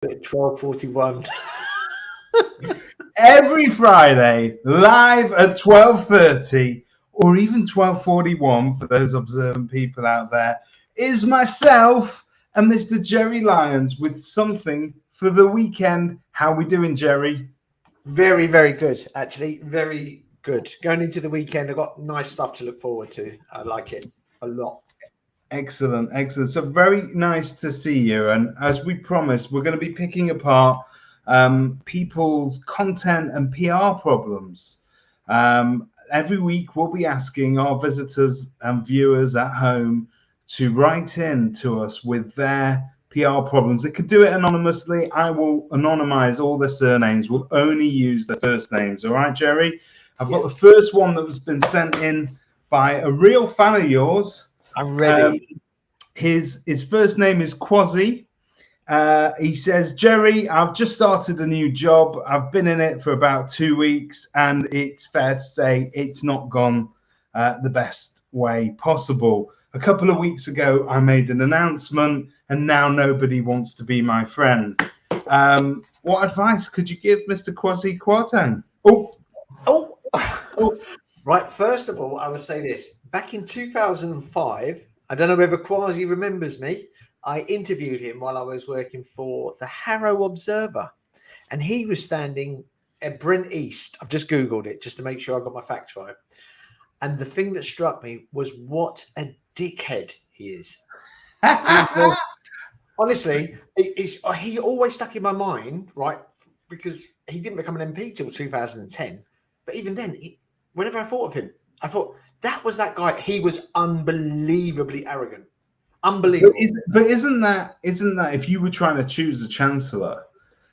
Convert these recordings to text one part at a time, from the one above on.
at 12:41. Every Friday, live at 12:30 or even 12:41 for those observant people out there, is myself and Mr. Jerry Lyons with something for the weekend. How we doing, Jerry? Very, very good. Actually, very good. Going into the weekend, I've got nice stuff to look forward to. I like it a lot. Excellent, excellent. So very nice to see you. And as we promised, we're going to be picking apart people's content and PR problems. Every week, we'll be asking our visitors and viewers at home to write in to us with their PR problems. They could do it anonymously. I will anonymize all their surnames. We'll only use their first names. All right, Jerry? I've got the first one that has been sent in by a real fan of yours. I'm ready. His first name is Quasi. He says, Jerry, I've just started a new job. I've been in it for about 2 weeks, and it's fair to say it's not gone the best way possible. A couple of weeks ago, I made an announcement, and now nobody wants to be my friend. What advice could you give Mr. Quasi Kwarteng? Right. First of all, I would say this. Back in 2005, I don't know whether Quasi remembers me. I interviewed him while I was working for the Harrow Observer, and he was standing at Brent East. I've just Googled it just to make sure I got my facts right. And the thing that struck me was what a dickhead he is. Honestly, he always stuck in my mind, right? Because he didn't become an MP till 2010. But even then, whenever I thought of him, I thought that was that guy. He was unbelievably arrogant. Unbelievable. But isn't that if you were trying to choose a chancellor,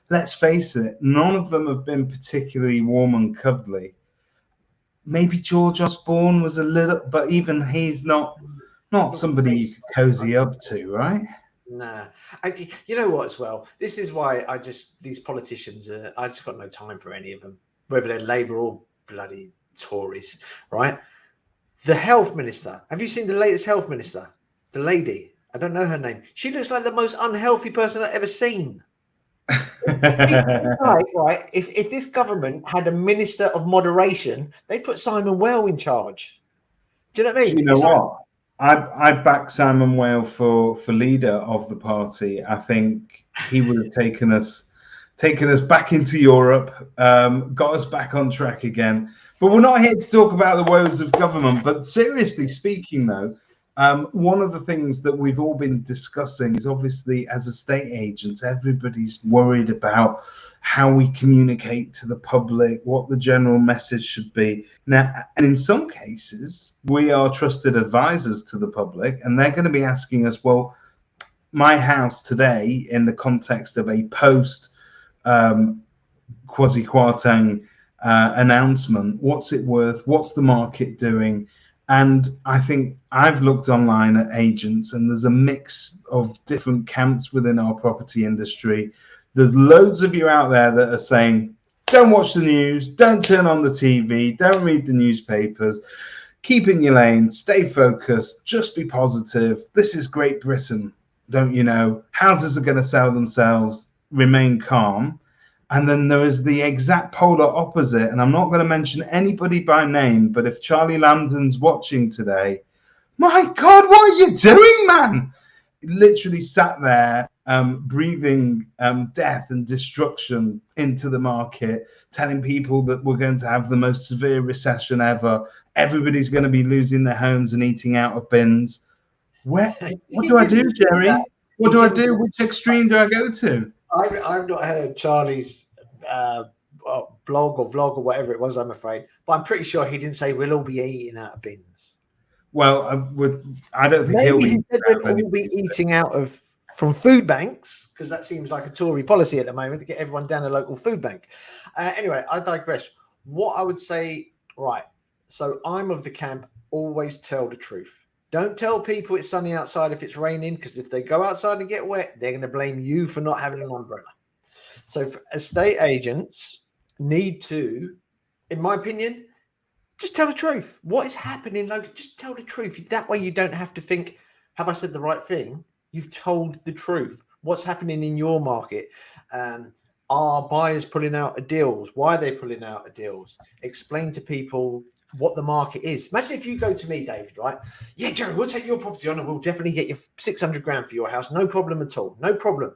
let's face it, none of them have been particularly warm and cuddly. Maybe George Osborne was a little, but even he's not somebody you could cozy up to, right? Nah. You know what, as well? This is why these politicians, I just got no time for any of them, whether they're Labour or bloody Tories, right? The health minister. Have you seen the latest health minister? The lady. I don't know her name. She looks like the most unhealthy person I've ever seen. Right. If this government had a minister of moderation, they'd put Simon Whale in charge. Do you know what I mean? You know what? I back Simon Whale for leader of the party. I think he would have taken us back into Europe, got us back on track again. But we're not here to talk about the woes of government. But seriously speaking, though, one of the things that we've all been discussing is obviously as estate agents, everybody's worried about how we communicate to the public, what the general message should be. Now, and in some cases, we are trusted advisors to the public, and they're going to be asking us, well, my house today, in the context of a post Kwasi Kwarteng announcement, what's it worth? What's the market doing? And I think I've looked online at agents, and there's a mix of different camps within our property industry. There's loads of you out there that are saying, don't watch the news, don't turn on the TV, don't read the newspapers, keep in your lane, stay focused, just be positive. This is Great Britain, don't you know? Houses are going to sell themselves, remain calm. And then there is the exact polar opposite. And I'm not going to mention anybody by name, but if Charlie Lambden's watching today, my God, what are you doing, man? He literally sat there breathing death and destruction into the market, telling people that we're going to have the most severe recession ever. Everybody's going to be losing their homes and eating out of bins. What do I do, Jerry? What do I do? Which extreme do I go to? I've not heard Charlie's blog or vlog or whatever it was, I'm afraid. But I'm pretty sure he didn't say we'll all be eating out of bins. Well, I don't think Maybe he said we'll all be eating out of from food banks, because that seems like a Tory policy at the moment to get everyone down a local food bank. Anyway, I digress. What I would say, right, so I'm of the camp, always tell the truth. Don't tell people it's sunny outside if it's raining, because if they go outside and get wet, they're going to blame you for not having an umbrella. So estate agents need to, in my opinion, just tell the truth. What is happening locally? Just tell the truth. That way you don't have to think, have I said the right thing? You've told the truth. What's happening in your market? Are buyers pulling out of deals? Why are they pulling out of deals? Explain to people what the market is. Imagine if you go to me, David, right? Yeah, Jerry, we'll take your property on and we'll definitely get you 600 grand for your house. No problem at all. No problem.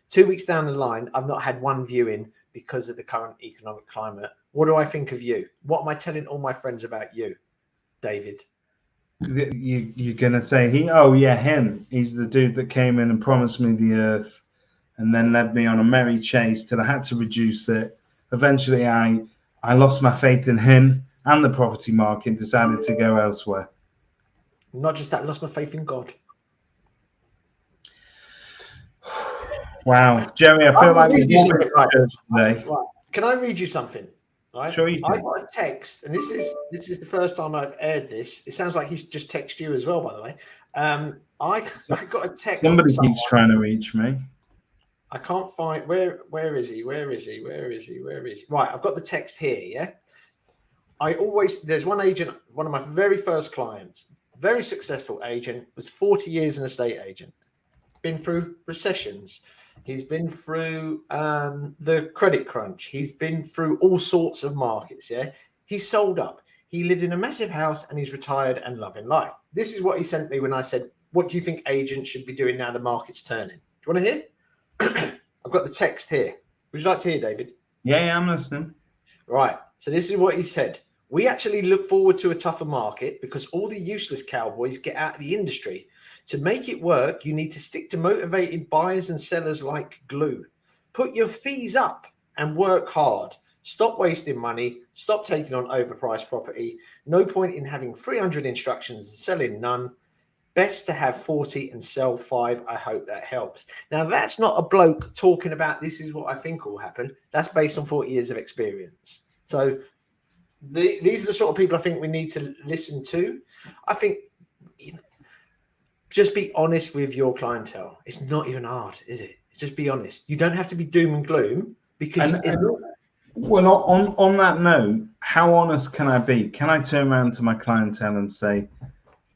2 weeks down the line, I've not had one viewing because of the current economic climate. What do I think of you? What am I telling all my friends about you, David? You're going to say, him. He's the dude that came in and promised me the earth and then led me on a merry chase till I had to reduce it. Eventually, I lost my faith in him and the property market and decided to go elsewhere. Not just that, lost my faith in God. Wow, Jerry, I feel like we've been to church today. Right. Can I read you something? Right? Sure you can. I got a text, and this is the first time I've aired this. It sounds like he's just texted you as well, by the way. I got a text. Somebody keeps trying to reach me. I can't find where is he? Where is he? Right, I've got the text here. Yeah. There's one agent, one of my very first clients, very successful agent, was 40 years an estate agent, been through recessions. He's been through the credit crunch. He's been through all sorts of markets. Yeah. He's sold up. He lived in a massive house and he's retired and loving life. This is what he sent me when I said, what do you think agents should be doing now the market's turning? Do you want to hear? I've got the text here. Would you like to hear, David? Yeah, I'm listening. Right. So this is what he said. We actually look forward to a tougher market because all the useless cowboys get out of the industry. To make it work, you need to stick to motivated buyers and sellers like glue. Put your fees up and work hard. Stop wasting money. Stop taking on overpriced property. No point in having 300 instructions and selling none. Best to have 40 and sell 5. I hope that helps. Now, that's not a bloke talking about this is what I think will happen. That's based on 40 years of experience. So these are the sort of people I think we need to listen to. I think just be honest with your clientele. It's not even hard, is it? Just be honest. You don't have to be doom and gloom because well, on that note, how honest can I be? Can I turn around to my clientele and say,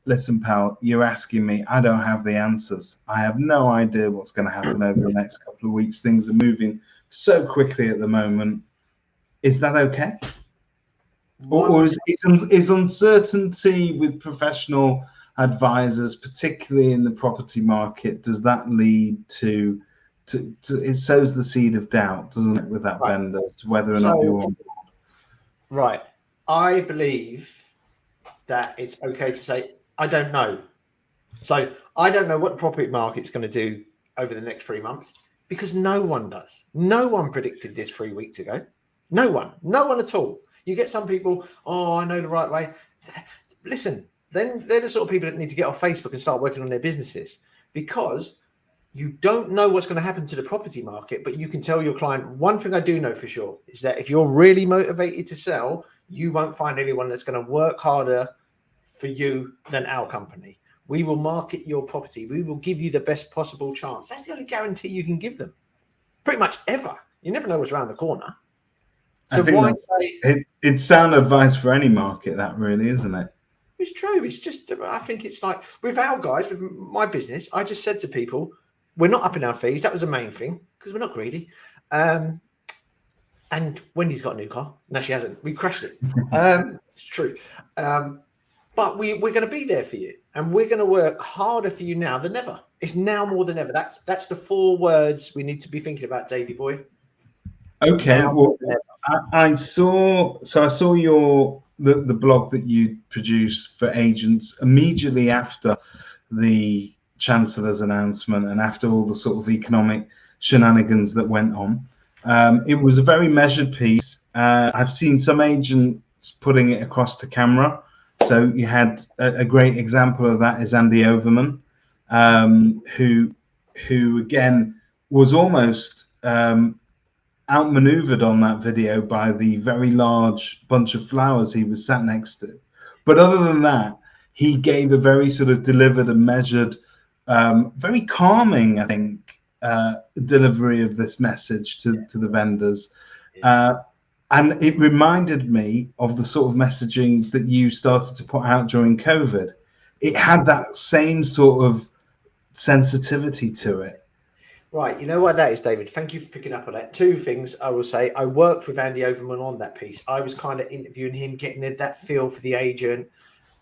listen, pal, you're asking me. I don't have the answers. I have no idea what's going to happen over the next couple of weeks. Things are moving so quickly at the moment. Is that okay? Or is uncertainty with professional advisors, particularly in the property market, does that lead to it sows the seed of doubt, doesn't it, with that vendor as to whether or not you're on board? Right. I believe that it's okay to say, I don't know. So I don't know what the property market's going to do over the next 3 months because no one does. No one predicted this 3 weeks ago. No one at all. You get some people, I know the right way. Listen, then they're the sort of people that need to get off Facebook and start working on their businesses because you don't know what's going to happen to the property market, but you can tell your client, one thing I do know for sure is that if you're really motivated to sell, you won't find anyone that's going to work harder for you than our company. We will market your property. We will give you the best possible chance. That's the only guarantee you can give them. Pretty much ever. You never know what's around the corner. So why say it's sound advice for any market, that really, isn't it? It's true. It's just, I think it's like with our guys, with my business, I just said to people, we're not upping our fees. That was the main thing because we're not greedy. And Wendy's got a new car. No, she hasn't. We crashed it. It's true. But we're going to be there for you, and we're going to work harder for you now than ever. It's now more than ever. That's the 4 words we need to be thinking about, Davey boy. Okay. Well, I saw the blog that you produced for agents immediately after the Chancellor's announcement and after all the sort of economic shenanigans that went on. It was a very measured piece. I've seen some agents putting it across to camera. So you had a great example of that is Andy Overman, who again was almost outmaneuvered on that video by the very large bunch of flowers he was sat next to. But other than that, he gave a very sort of delivered and measured, very calming, I think, delivery of this message to the vendors. And it reminded me of the sort of messaging that you started to put out during COVID. It had that same sort of sensitivity to it. Right, you know what that is, David. Thank you for picking up on that. Two things I will say. I worked with Andy Overman on that piece. I was kind of interviewing him, getting that feel for the agent.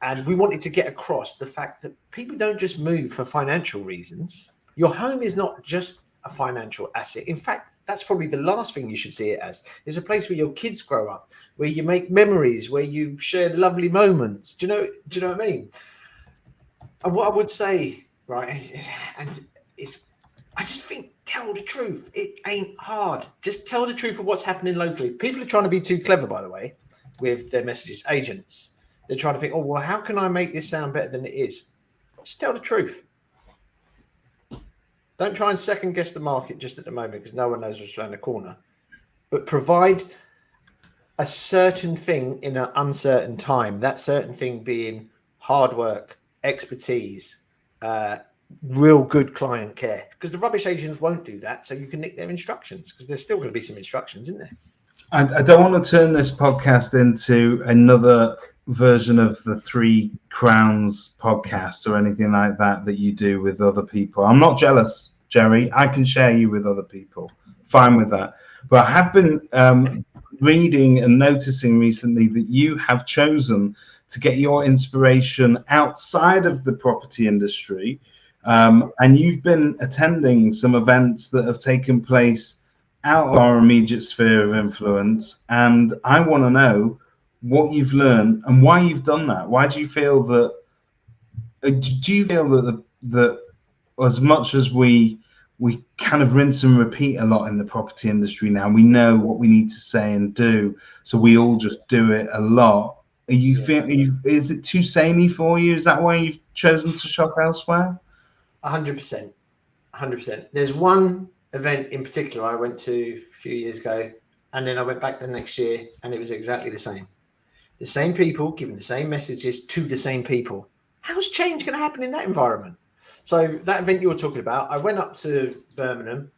And we wanted to get across the fact that people don't just move for financial reasons. Your home is not just a financial asset. In fact, that's probably the last thing you should see it as. It's a place where your kids grow up, where you make memories, where you share lovely moments. Do you know what I mean? And what I would say, right, and I just think tell the truth. It ain't hard. Just tell the truth of what's happening locally. People are trying to be too clever, by the way, with their messages. Agents, they're trying to think, oh, well, how can I make this sound better than it is? Just tell the truth. Don't try and second guess the market just at the moment because no one knows what's around the corner. But provide a certain thing in an uncertain time. That certain thing being hard work, expertise, real good client care. Because the rubbish agents won't do that. So you can nick their instructions because there's still going to be some instructions in there. I don't want to turn this podcast into another version of the Three Crowns podcast or anything like that you do with other people. I'm not jealous, Jerry. I can share you with other people. Fine with that. But I have been reading and noticing recently that you have chosen to get your inspiration outside of the property industry. And you've been attending some events that have taken place out of our immediate sphere of influence. And I want to know what you've learned and why you've done that. Why do you feel that? Do you feel that as much as we kind of rinse and repeat a lot in the property industry now, we know what we need to say and do, so we all just do it a lot. Is it too samey for you? Is that why you've chosen to shop elsewhere? 100%. 100%. There's one event in particular I went to a few years ago, and then I went back the next year, and it was exactly the same. The same people giving the same messages to the same people. How's change going to happen in that environment? So that event you were talking about, I went up to Birmingham,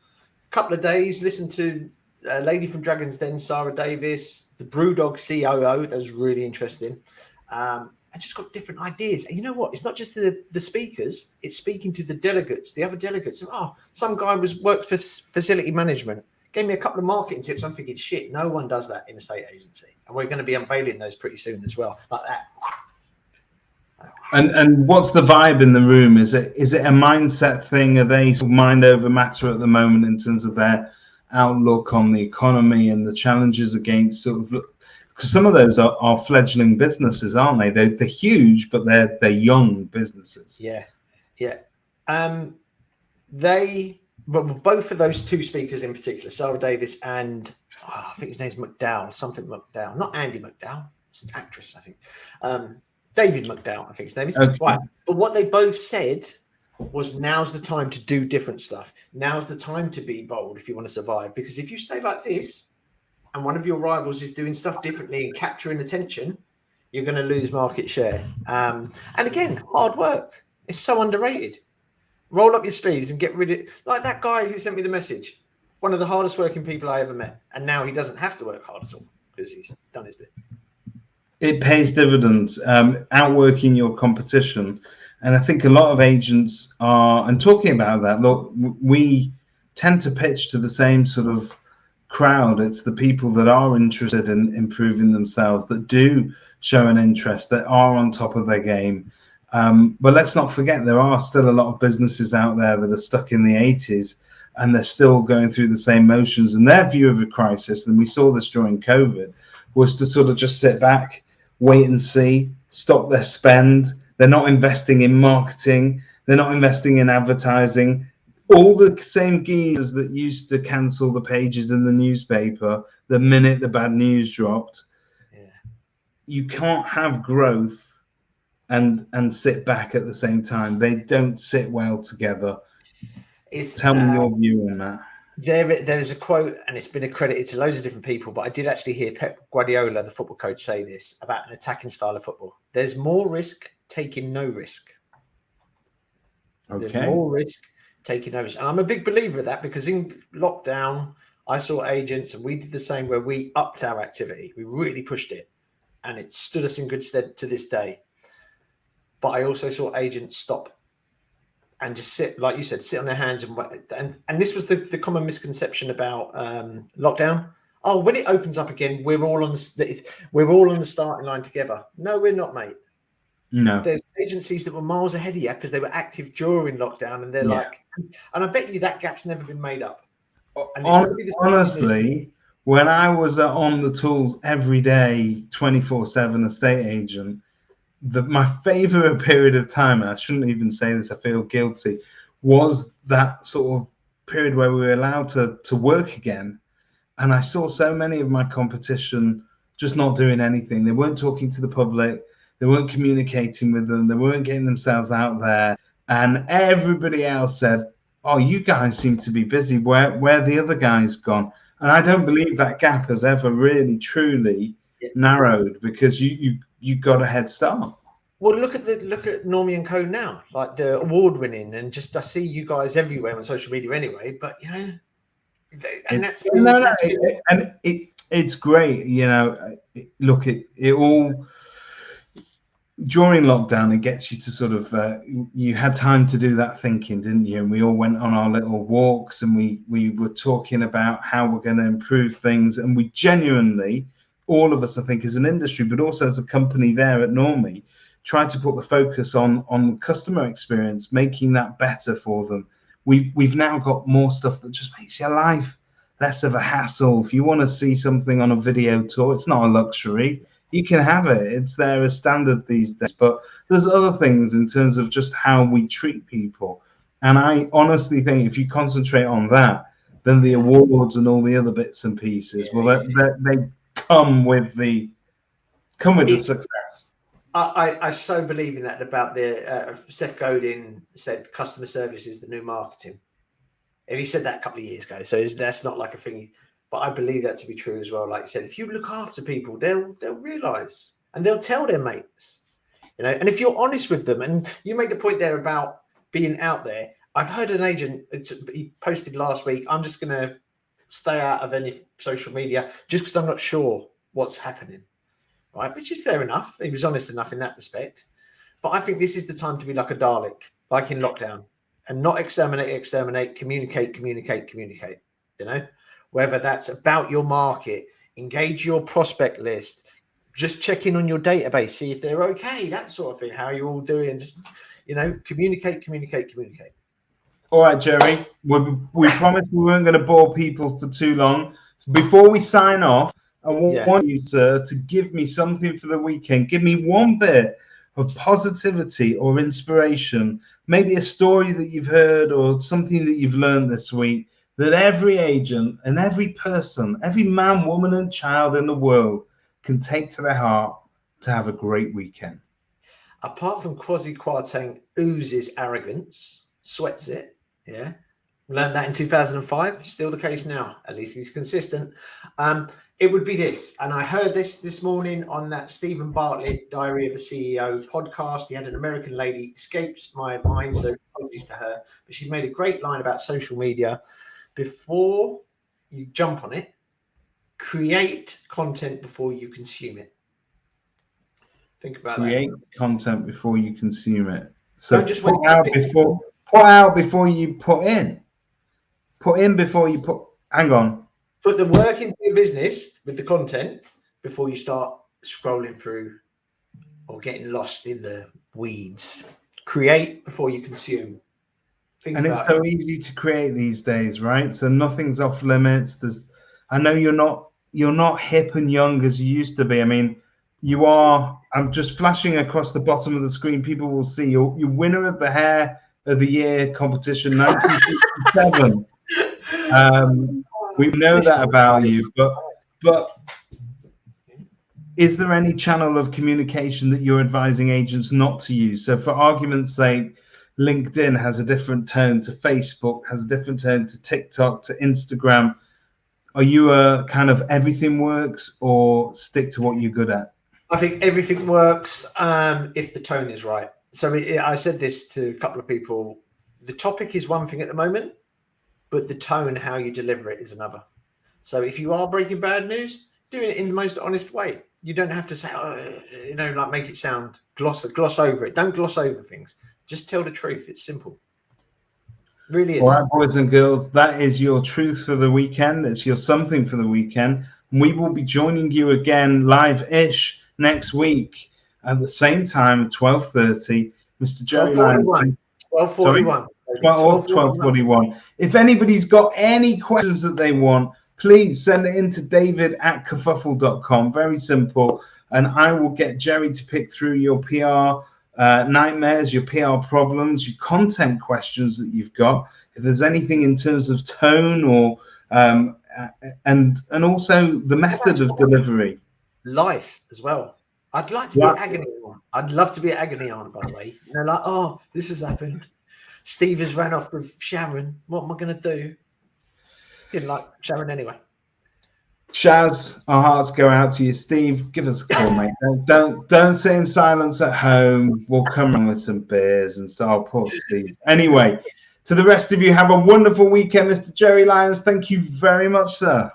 a couple of days, listened to a lady from Dragon's Den, Sarah Davis, the Brewdog COO. That was really interesting. I just got different ideas. And you know what? It's not just the speakers. It's speaking to the delegates, the other delegates. Oh, some guy works for facility management. Gave me a couple of marketing tips. I'm thinking, shit, no one does that in a estate agency. And we're going to be unveiling those pretty soon as well. Like that. And what's the vibe in the room? Is it a mindset thing? Are they sort of mind over matter at the moment in terms of their outlook on the economy and the challenges against sort of, because some of those are fledgling businesses, aren't they? They're huge, but they're young businesses. Yeah. But both of those two speakers in particular, Sarah Davis and I think his name's McDowell, something McDowell, not Andy McDowell, it's an actress, I think. David McDowell, I think his name is. Okay. Right. But what they both said was now's the time to do different stuff. Now's the time to be bold if you want to survive. Because if you stay like this and one of your rivals is doing stuff differently and capturing attention, you're going to lose market share. And again, hard work. It's so underrated. Roll up your sleeves and get rid of it. Like that guy who sent me the message. One of the hardest working people I ever met. And now he doesn't have to work hard at all because he's done his bit. It pays dividends, outworking your competition. And I think a lot of agents are, and talking about that, look, we tend to pitch to the same sort of crowd. It's the people that are interested in improving themselves, that do show an interest, that are on top of their game. But let's not forget, there are still a lot of businesses out there that are stuck in the 80s and they're still going through the same motions. And their view of a crisis, and we saw this during COVID, was to sort of just sit back, wait and see, stop their spend. They're not investing in marketing. They're not investing in advertising. All the same geezers that used to cancel the pages in the newspaper the minute the bad news dropped. Yeah. You can't have growth and sit back at the same time. They don't sit well together. Tell me your view on that. There is a quote, and it's been accredited to loads of different people, but I did actually hear Pep Guardiola, the football coach, say this about an attacking style of football. There's more risk taking no risk. Okay. There's more risk taking no risk. And I'm a big believer of that because in lockdown, I saw agents, and we did the same, where we upped our activity. We really pushed it, and it stood us in good stead to this day. But I also saw agents stop. and just sit, like you said, sit on their hands and this was the common misconception about lockdown. Oh, when it opens up again, we're all on the starting line together. No, we're not, mate. No. There's agencies that were miles ahead of you because they were active during lockdown, and they're like, and I bet you that gap's never been made up. And honestly, when I was on the tools every day, 24/7 estate agent, my favorite period of time, and I shouldn't even say this, I feel guilty, was that sort of period where we were allowed to work again. And I saw so many of my competition just not doing anything. They weren't talking to the public. They weren't communicating with them. They weren't getting themselves out there. And everybody else said, oh, you guys seem to be busy. Where the other guys gone? And I don't believe that gap has ever really, truly narrowed, because you got a head start. Well, look at Normie and Co now, like the award winning, and just I see you guys everywhere on social media anyway. But you know, and it's great. You know, look, it all during lockdown, it gets you to sort of you had time to do that thinking, didn't you? And we all went on our little walks, and we were talking about how we're going to improve things, and we genuinely, all of us, I think, as an industry, but also as a company there at Normie, tried to put the focus on customer experience, making that better for them. We've now got more stuff that just makes your life less of a hassle. If you want to see something on a video tour, it's not a luxury. You can have it. It's there as standard these days. But there's other things in terms of just how we treat people. And I honestly think if you concentrate on that, then the awards and all the other bits and pieces, they come with the success. I so believe in that. About the Seth Godin said customer service is the new marketing, and he said that a couple of years ago. So that's not like a thing, but I believe that to be true as well. Like you said, if you look after people, they'll realise, and they'll tell their mates, you know. And if you're honest with them, and you made a point there about being out there. I've heard an agent, he posted last week, I'm just going to stay out of any social media just because I'm not sure what's happening. Right, which is fair enough. He was honest enough in that respect. But I think this is the time to be like a Dalek, like in lockdown, and not exterminate, communicate. You know, whether that's about your market, engage your prospect list, just check in on your database, see if they're okay, that sort of thing. How are you all doing? Just, you know, communicate. All right, Jerry, we promised we weren't going to bore people for too long. So before we sign off, I want you, sir, to give me something for the weekend. Give me one bit of positivity or inspiration, maybe a story that you've heard or something that you've learned this week, that every agent and every person, every man, woman, and child in the world can take to their heart to have a great weekend. Apart from Kwasi Kwarteng oozes arrogance, sweats it, yeah. Learned that in 2005, still the case now. At least he's consistent. It would be this, and I heard this morning on that Stephen Bartlett Diary of a CEO podcast. He had an American lady, escapes my mind, so apologies to her, but she made a great line about social media. Before you jump on it, create content before you consume it. Think about create that. Content before you consume it. So just put out before you put in. Put in before you put. Hang on. Put the work into your business with the content before you start scrolling through or getting lost in the weeds. Create before you consume. And it's so easy to create these days, right? So nothing's off limits. I know you're not hip and young as you used to be. I mean, you are. I'm just flashing across the bottom of the screen. People will see you're winner of the Hair of the Year competition, 1967. We know that about you, but is there any channel of communication that you're advising agents not to use? So for argument's sake, LinkedIn has a different tone to Facebook, has a different tone to TikTok, to Instagram. Are you a kind of everything works, or stick to what you're good at? I think everything works if the tone is right. So I said this to a couple of people. The topic is one thing at the moment, but the tone, how you deliver it, is another. So if you are breaking bad news, do it in the most honest way. You don't have to say, like make it sound gloss over it. Don't gloss over things. Just tell the truth. It's simple. Really is. All right, boys and girls, that is your truth for the weekend. It's your something for the weekend. We will be joining you again live-ish next week at the same time, 12:30. Mr. Jerry Lyons. 12:41. 12:41. If anybody's got any questions that they want, please send it in to david@kerfuffle.com. Very simple. And I will get Jerry to pick through your PR nightmares, your PR problems, your content questions that you've got. If there's anything in terms of tone or and also the method of delivery. Life as well. I'd like to be agony on. I'd love to be agony on, by the way. You know, like, oh, this has happened. Steve has ran off with Sharon. What am I going to do? Didn't like Sharon anyway. Shaz, our hearts go out to you. Steve, give us a call, mate. Don't sit in silence at home. We'll come around with some beers and start. Oh, poor Steve. Anyway, to the rest of you, have a wonderful weekend, Mr. Jerry Lyons. Thank you very much, sir.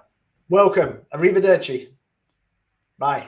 Welcome. Arrivederci. Bye.